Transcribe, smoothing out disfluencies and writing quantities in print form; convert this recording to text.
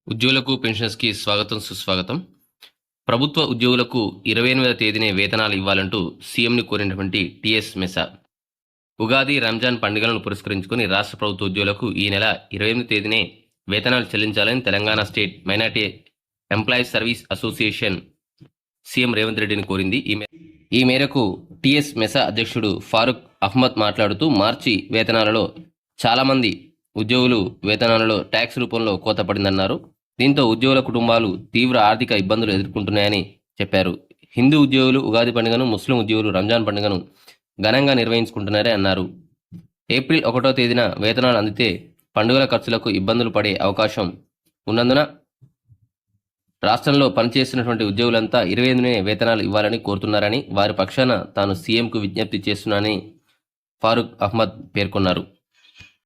ఉద్యోగులకు పెన్షన్స్కి స్వాగతం సుస్వాగతం. ప్రభుత్వ ఉద్యోగులకు 28వ తేదీనే వేతనాలు ఇవ్వాలంటూ సీఎంని కోరినటువంటి టీఎస్ మెసా. ఉగాది, రంజాన్ పండుగలను పురస్కరించుకుని రాష్ట్ర ప్రభుత్వ ఉద్యోగులకు ఈ నెల 28వ తేదీనే వేతనాలు చెల్లించాలని Telangana state minority employees service association CM Revanth రెడ్డిని కోరింది. ఈ మేరకు టీఎస్ మెసా అధ్యక్షుడు ఫారూక్ అహ్మద్ మాట్లాడుతూ మార్చి వేతనాలలో చాలామంది ఉద్యోగులు వేతనాలలో ట్యాక్స్ రూపంలో కోత పడిందన్నారు. దీంతో ఉద్యోగుల కుటుంబాలు తీవ్ర ఆర్థిక ఇబ్బందులు ఎదుర్కొంటున్నాయని చెప్పారు. హిందూ ఉద్యోగులు ఉగాది పండుగను, ముస్లిం ఉద్యోగులు రంజాన్ పండుగను ఘనంగా నిర్వహించుకుంటున్నారని అన్నారు. ఏప్రిల్ 1వ తేదీన వేతనాలు అందితే పండుగల ఖర్చులకు ఇబ్బందులు పడే అవకాశం ఉన్నందున రాష్ట్రంలో పనిచేస్తున్నటువంటి ఉద్యోగులంతా 25నే వేతనాలు ఇవ్వాలని కోరుతున్నారని, వారి పక్షాన తాను సీఎంకు విజ్ఞప్తి చేస్తున్నానని ఫారూక్ అహ్మద్ పేర్కొన్నారు.